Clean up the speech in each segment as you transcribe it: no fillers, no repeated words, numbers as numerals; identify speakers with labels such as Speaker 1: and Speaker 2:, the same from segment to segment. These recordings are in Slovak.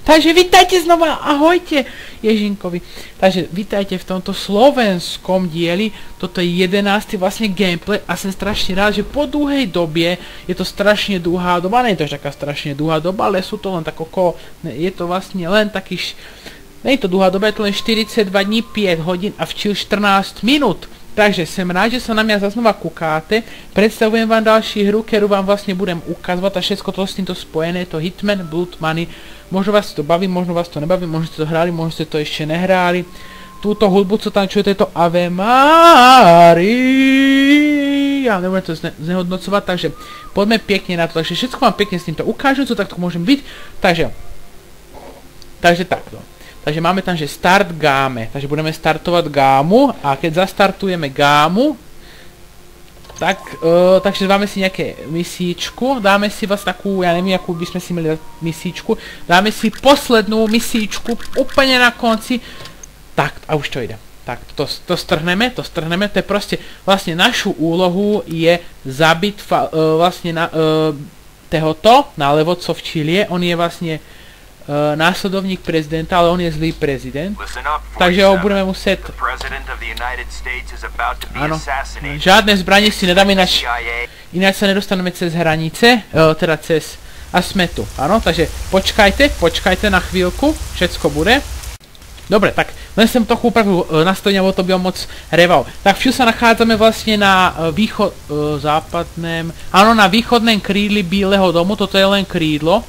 Speaker 1: Takže vítajte znova, ahojte Ježinkovi. Takže vítajte v tomto slovenskom dieli. Toto je 11. vlastne gameplay a som strašne rád, že po dlhej dobie je to strašne dlhá doba. Nie je to až taká strašne dlhá doba, ale sú to len tak okolo, je to vlastne len taký, nie je to dlhá doba, je to len 42 dní, 5 hodín a včil 14 minút. Takže som rád, že sa na mňa zaznova kúkáte. Predstavujem vám ďalší hru, ktorú vám vlastne budem ukazovať a všetko to s týmto spojené, to Hitman Blood Money. Možno vás to baví, možno vás to nebaví, možno ste to hrali, možno ste to ešte nehráli. Túto hudbu, co tam čujete, je to Ave Maria. Nebudem to znehodnocovať, takže poďme pekne na to. Takže všetko vám pekne s týmto ukážem, co takto môžem byť. Takže takto. Takže máme tam, že start gáme, takže budeme startovať gámu a keď zastartujeme gámu, tak, takže dáme si nejaké misíčku, dáme si vás takú, ja neviem, akú by sme si mali dať misíčku, dáme si poslednú misíčku úplne na konci, tak a už to ide. Tak to strhneme, to je proste, vlastne našu úlohu je zabiť vlastne tohoto, na levodco v Čilie, on je vlastne následovník prezidenta, ale on je zlý prezident. Takže ho budeme musieť... Áno, žiadne zbranie si nedáme, ináč sa nedostaneme cez hranice, teda cez... A sme tu, áno, takže počkajte na chvíľku, všetko bude. Dobre, tak len som trochu upravil nastavenia, bo to by moc reval. Tak všiu sa nachádzame vlastne na západném... Áno, na východném krídli Bíleho domu, toto je len krídlo.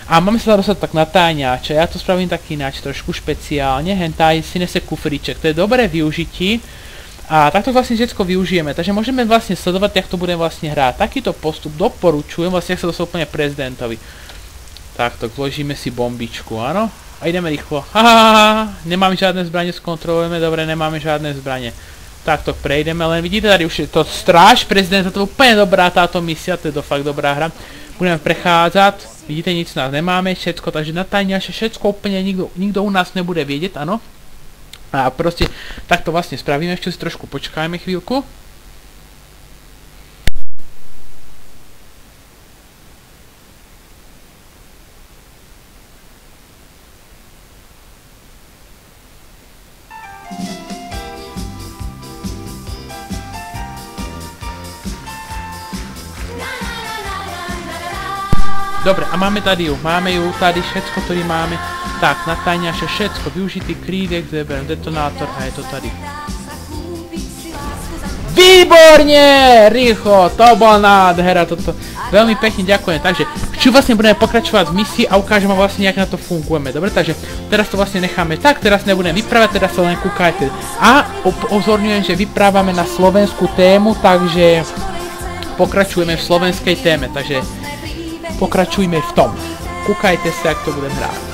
Speaker 1: A máme sa dostať tak na táňače, ja to spravím tak ináč, trošku špeciálne, hentaj si nese kufríček, to je dobré využití a takto vlastne všetko využijeme, takže môžeme vlastne sledovať, jak to budeme vlastne hrať. Takýto postup doporučujem, vlastne jak sa dostať úplne prezidentovi. Takto, vložíme si bombičku, áno, a ideme rýchlo, nemám žiadne zbranie, skontrolujeme, dobre, nemáme žiadne zbranie. Takto prejdeme, len vidíte, tady už je to stráž prezidenta, to je úplne dobrá táto misia, to je fakt dobrá hra. Budeme prechádzať, vidíte, nic nás nemáme, všetko, takže na tajňaše všetko úplne nikto u nás nebude vedieť, áno. A proste takto vlastne spravíme, ešte si trošku počkáme chvíľku. Dobre, a máme ju tady všetko, ktorý máme. Tak, na tajňaše všetko, využitý krídek, zeberem detonátor a je to tady. Výborne! Rýchlo, to bola nádhera, toto. Veľmi pekne ďakujem, takže čo vlastne budeme pokračovať v misii a ukážem vám vlastne, jak na to fungujeme, dobre? Takže teraz to vlastne necháme tak, teraz nebudem vyprávať, teraz sa len kúkajte. A upozorňujem, že vyprávame na slovenskú tému, takže pokračujeme v slovenskej téme, takže pokračujme v tom. Kúkajte sa, jak to budem hrať.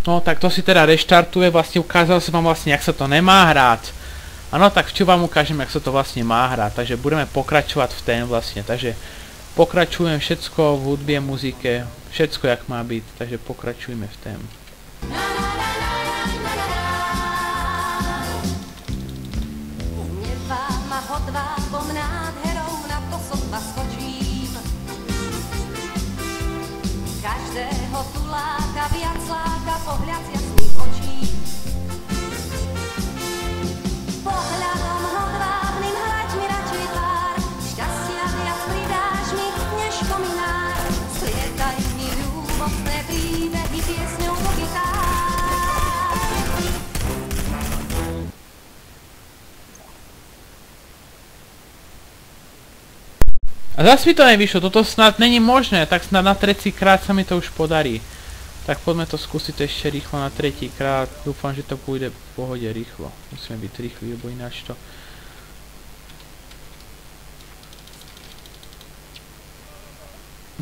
Speaker 1: No tak to si teda reštartuje, vlastne ukázal som vám vlastne, jak sa to nemá hrať. Áno, tak čo vám ukážem, jak sa to vlastne má hrať, takže budeme pokračovať v tém vlastne, takže pokračujem všetko v hudbie, muzike, všetko jak má byť, takže pokračujeme v tém.
Speaker 2: Každého tu láka, viac láka pohľad z jasných očí. Pohľadom hodvábnym hľaď mi radšej tvár, šťastia viac pridáš mi, než kominár. Splietaj mi ľúbostné príbehy piesňou do gitár.
Speaker 1: A zase mi to nevyšlo, toto snad není možné, tak snad na 3. krát sa mi to už podarí. Tak poďme to skúsiť ešte rýchlo na tretíkrát. Dúfam, že to pôjde v pohode rýchlo. Musíme byť rýchli, lebo ináč to...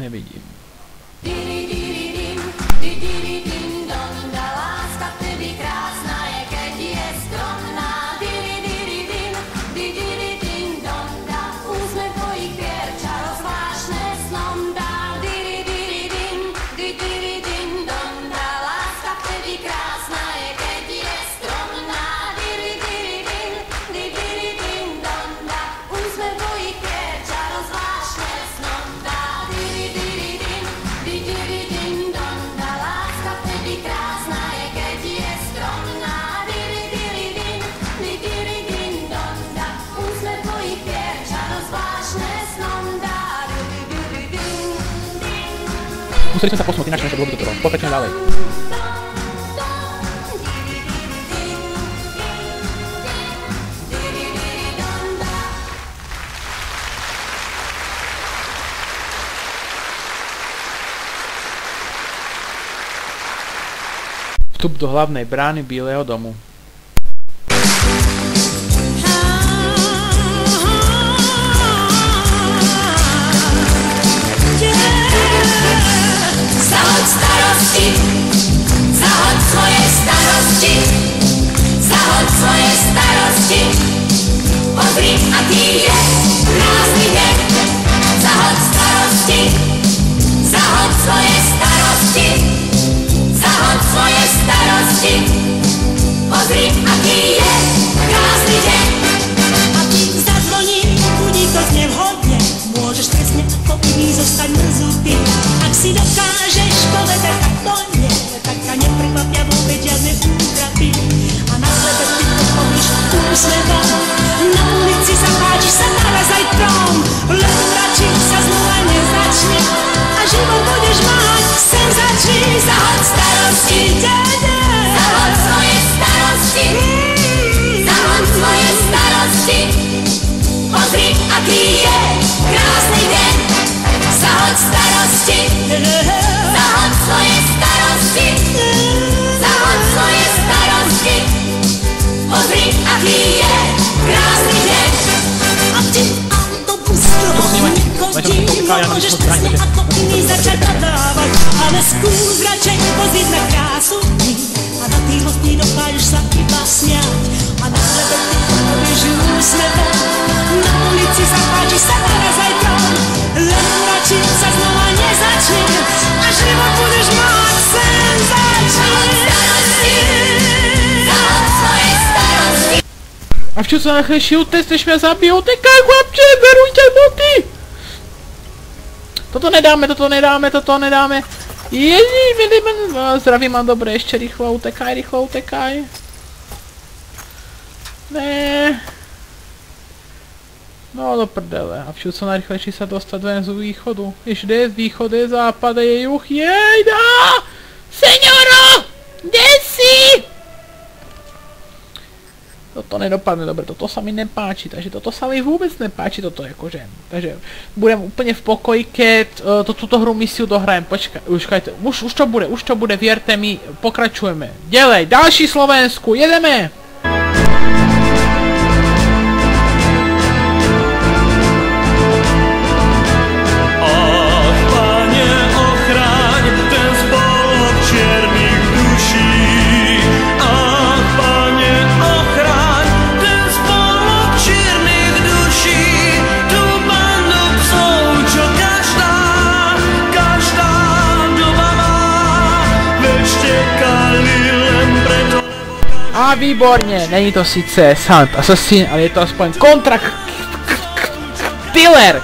Speaker 1: Nevidím. Museli sme sa posunúť, ináč než bolo by to trvalo. Pokračujeme ďalej. Vstup do hlavnej brány Bílého domu.
Speaker 3: Zahoď starosti, zahoď svoje starosti, zahoď svoje starosti. Pozri, aký je krásny deň. Zahoď starosti, zahoď svoje starosti, zahoď svoje starosti. Pozri, aký je krásny deň. A ty zazvoní, budí to znie vhodne. Môžeš presne ako iný zostať mrzutý. Ak si dokážeš povedať, tak to nie, tak ťa neprekvapia vôbec žiadne útrapy. A na sebe ty odpovíš úsmevom. Na ulici sa páči sa naraz aj trom, len radši sa znova nezačne. A život budeš mať senzačný. Zahoď starosti, zahoď svoje starosti, zahoď svoje starosti. Pozri, aký je krásny deň. Zahoď starosti, zahoď svoje starosti, zahoď svoje starosti. Pozri, aký je krásny deň. A ty autobus chodí, môžeš presne ako iný začať nadávať, ale skús radšej pozrieť na krásu dní. A na tých hostí dokážeš sa iba smiať. A na sebe ty povieš úsmevom. Na ulici sa páči sa naraz aj trom, len radši sa znova nezačne. A život budeš mať senzačný. Zahoď svoje starosti.
Speaker 1: A v čo sa najchlejší útec, než mňa zabijú? Utekaj, chlapče, verujte boty! Toto nedáme. Ježiš, zdravím, mám dobre, ešte rýchlo utekaj. Ne. No do prdele, a všuď sa najrychlejší sa dostať ven z východu. Kde je východ, je západ, je juh, jejda! Seňoro! Kde si? Toto nedopadne dobre, toto sa mi nepáči, takže toto sa mi vôbec nepáči, toto akože. Takže budem úplne v pokoji, keď túto hru misiu dohrajem, počkajte, už to bude, vierte mi, pokračujeme. Ďalej, ďalší Slovensku, jedeme! A výborně, není to sice Silent Assassin, ale je to aspoň kontra Killer.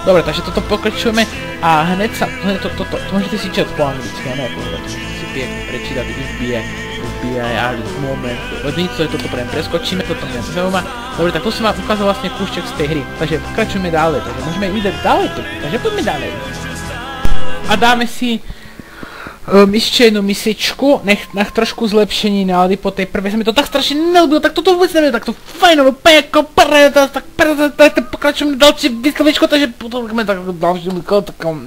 Speaker 1: Dobre, takže toto pokračujeme a hned to môžete si čítať po anglicky, ne, to si pěkně prečítať FBI moment, nič, toto preskočíme, toto mě zaujíma. Dobre, tak to som vám ukázal vlastne kúšček z tej hry, takže pokračujeme dále, takže môžeme ísť dále, takže poďme dále. A dáme si Ještě jednu misičku, nech trošku zlepšení nálady po té prvé, se mi to tak strašně nelubilo, tak toto vůbec nevím, tak to fajn, úplně jako tak pokračujeme další výslovičko, takže potom máme tak další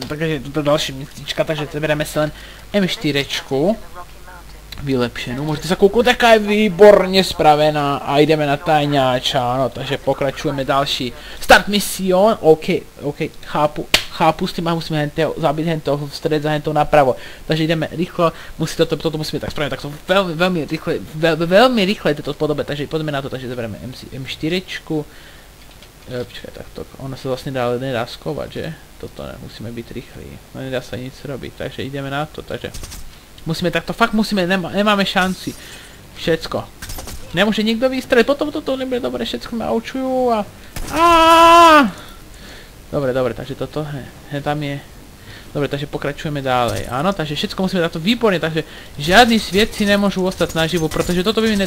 Speaker 1: takže to je další misička, takže bereme si len M4čku. Vylepšenou, můžete se kouknout, jaká je výborně spravená a jdeme na tajňáča, no, takže pokračujeme další. Start mission, OK, chápu s tím a musíme zabít hento v střed za hentou napravo. Takže jdeme rychle, toto musíme tak spravit, tak to velmi rychle je to podobě, takže pojďme na to, takže zabereme M4čku. Počkej, tak to, ono se vlastně dále nedá skovat, že? Toto ne, musíme být rychlí, no nedá se nic robit, takže jdeme na to, takže musíme takto, fakt musíme, nemáme šanci. Všecko. Nemůže nikdo vystřelit, potom toto nebude dobré, všecko mě aučuju a... Dobre, takže toto, tam je... Dobre, takže pokračujeme dále. Áno, takže všetko musíme takto výborne, takže žiadni svietci nemôžu ostať naživu, protože toto by mi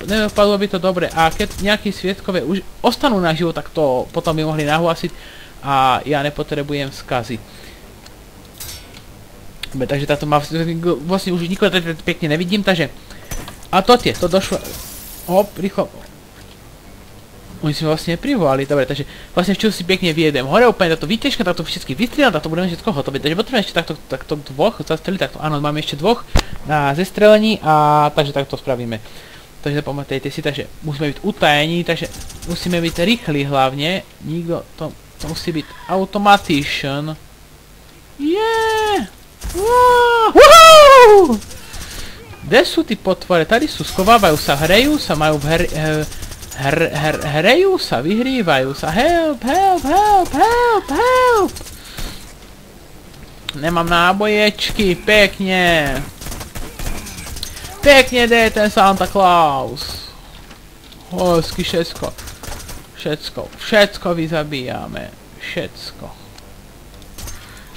Speaker 1: nedopadlo by to dobre. A keď nejakí svietkové už ostanú naživu, tak to potom by mohli nahlásiť a ja nepotrebujem skazy. Takže táto má vlastne už nikoho pekne nevidím, takže... A to došlo... Hop, rýchlo... Oni si vlastne privolali, dobre, takže vlastne včil si pekne vyjedem hore, úplne táto výtežka, takto všetky vystrieľam, takto budeme všetko hotové, takže potrebujeme ešte takto dvoch zastreliť, takto, áno, máme ešte dvoch na zestrelení a takže takto spravíme. Takže zapamätajte si, takže musíme byť utajení, takže musíme byť rýchli hlavne, nikto, to musí byť automation. Yeah! Woohoo! Kde sú tí potvore? Tady sú, schovávajú sa, hrejú sa, majú hrejú sa, vyhrývajú sa, help! Nemám náboječky, pekne. Pekne, kde je ten Santa Claus? Hezky všetko vyzabíjame,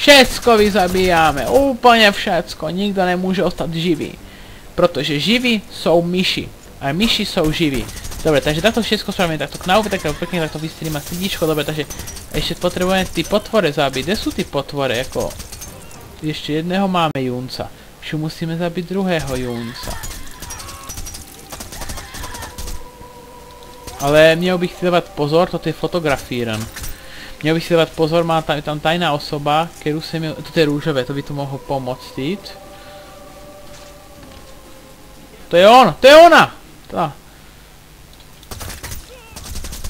Speaker 1: všetko vyzabíjame, úplne všetko, nikto nemôže ostať živý. Protože živí sú myši, a myši sú živí. Dobre, takže takto všetko spravíme takto knaupe, takto pekne takto vystrím a srdíčko, dobre, takže ešte potrebujeme tí potvore zabiť. Kde sú tí potvore, ako... Ešte jedného máme junca. Už musíme zabiť druhého junca. Ale měl bych si dávať pozor, toto je fotografíran. Měl bych si dávať pozor, má tam tajná osoba, kterou jsem měl... Toto je růžové, to by to mohlo pomoct jít. To je on, to je ona!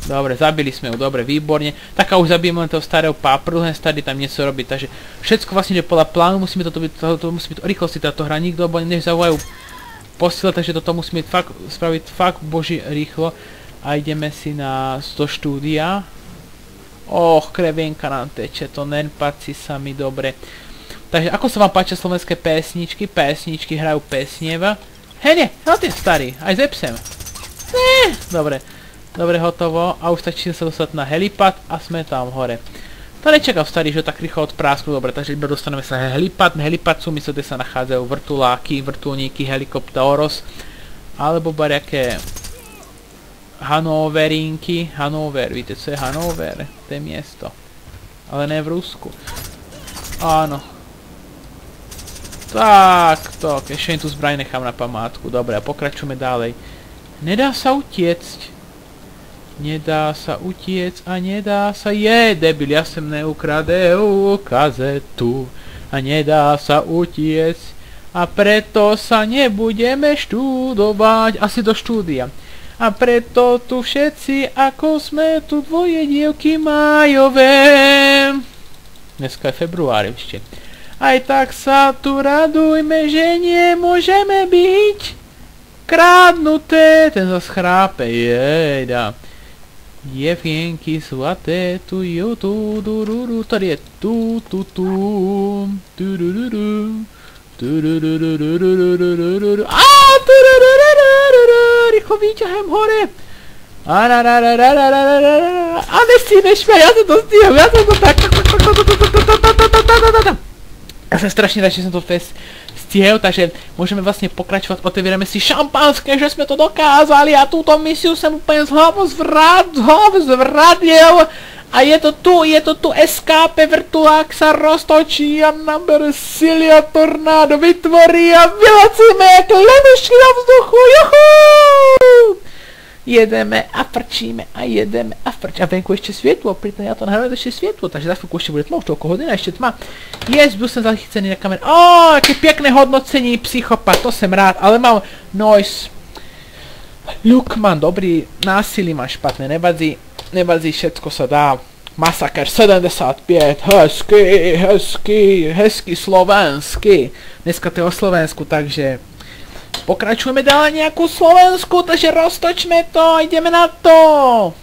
Speaker 1: Dobre, zabili sme ju, dobre, výborne. Tak a už zabijeme len toho starého páprdu, ten starý tam niečo robí, takže všetko vlastne ide podľa plánu, musíme toto byť rýchlosti táto hra, nikto, bo než zavolajú posile, takže toto musíme spraviť fakt boží rýchlo. A ideme si do štúdia. Krevienka nám teče, to nerpaci sa mi dobre. Takže ako sa vám páčia slovenské pesničky? Pesničky hrajú pesnieva. Nie, no ty starý, aj zepsem. Dobre, hotovo. A už stačí sa dostať na helipad a sme tam hore. To nečakal starý, že tak rýchlo odprásknu. Dobre, takže iba dostaneme sa helipad. Helipad sú místo, kde sa nachádzajú vrtuláky, vrtulníky, helikopteros. Alebo bariaké Hanoverinky. Hanover, víte co je Hanover? To je miesto. Ale ne v Rusku. Áno. Takto, ešte tu zbraň nechám na památku. Dobre, a pokračujeme ďalej. Nedá sa utiecť. Nedá sa utiec a nedá sa debil, ja som neukradel kazetu a nedá sa utiec a preto sa nebudeme študovať asi do štúdia a preto tu všetci ako sme tu dvoje dievky májové. Dneska je február ešte. Aj tak sa tu radujme, že nemôžeme byť krádnuté. Ten zas chrápe, jejda. Děvčenky svaté, tu jo, tu, dururu, tady je tu, turururu, turururu, rychlo výťahem hore. A nestíhneš mě, já jsem to stihl, tak. Já jsem strašně rád, že jsem to stihl, takže můžeme vlastně pokračovat, otevíráme si šampanské, že jsme to dokázali a tuto misiu jsem úplně z hlavy zvradil A je to tu escape, vrtulák sa roztočí a nabere síly a tornádo vytvorí a vylecíme jak lenušky na vzduchu, juhu! Jedeme a frčíme a jedeme a frčíme. A venku ještě světlo, pritom já to nahrávam ještě světlo, takže za chvíľku ještě bude tma, už toľko hodina, ještě tma. Yes, byl jsem zachycený na kameru. Jaké pěkné hodnocení, psychopat, to jsem rád, ale mám noise. Luke, mám dobrý, násilí mám špatné, nevadí, všetko sa dá. Masaker 75, hezky slovenský. Dneska to je o Slovensku, takže pokračujeme dále nějakou Slovensku, takže roztočme to a jdeme na to.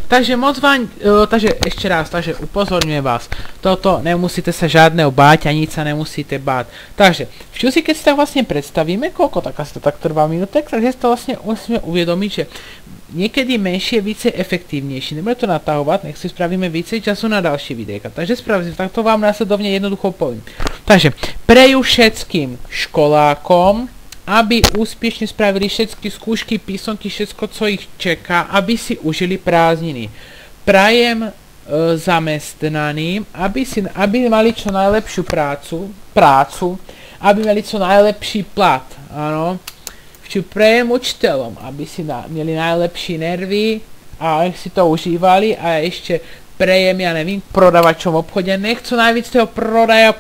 Speaker 1: Takže moc vám, takže ještě raz, takže upozorňujem vás, toto nemusíte se žádného bát a nic se nemusíte bát. Takže v čusi, keď si tak vlastně představíme, koľko tak asi to tak trvá minutek, takže si to vlastně musíme uvědomit, že někdy menší je více efektivnější. Nebude to natahovat, nech si spravíme více času na další videjka. Takže spravím, tak to vám následovně jednoducho povím. Takže preju všetkým školákom, aby úspěšně spravili všetky skúšky, písomky, všetko, co jich čeká, aby si užili prázdniny. Prajem zamestnaným, aby mali čo najlepšiu prácu, aby mali co najlepší plat, ano. Prajem učiteľom, aby si měli najlepší nervy a si to užívali a ještě prejem, ja nevím, prodavačom v obchode, nech co najvíc toho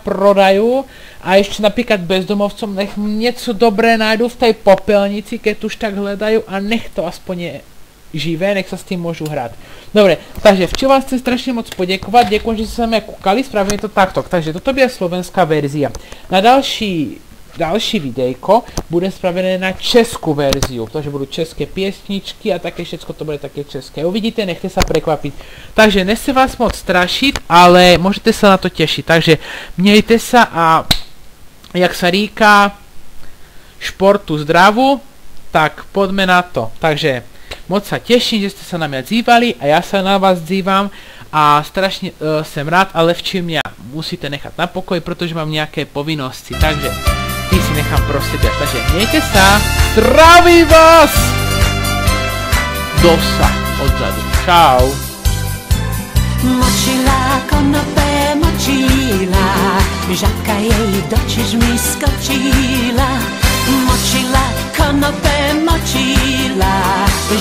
Speaker 1: prodajú a ešte napríklad bezdomovcom nech něco dobré nájdu v tej popelnici, keď už tak hledajú a nech to aspoň je živé, nech sa s tým môžu hrať. Dobre, takže včera vám chcem strašne moc poděkovat, děkuji, že ste sa mňa kúkali, spravíme to takto. Takže toto bude slovenská verzia. Na další videjko bude spravené na českou verziu, protože budou české pěsničky a také všetko to bude také české. Uvidíte, nechte se překvapit. Takže nechci vás moc strašit, ale můžete se na to těšit. Takže mějte se a jak se říká športu zdravu, tak pojďme na to. Takže moc se těším, že jste se na mě dívali a já se na vás dívám a strašně jsem rád, ale včím mě musíte nechat na pokoji, protože mám nějaké povinnosti. Takže ty si nechám pro sebe, takže mějte se, zdraví vás! Dosa odzadu, čau!
Speaker 3: Močila konope močila, žabka jej do čižmy skočila. Močila konope močila,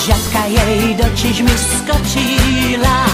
Speaker 3: žabka jej do čižmy skočila.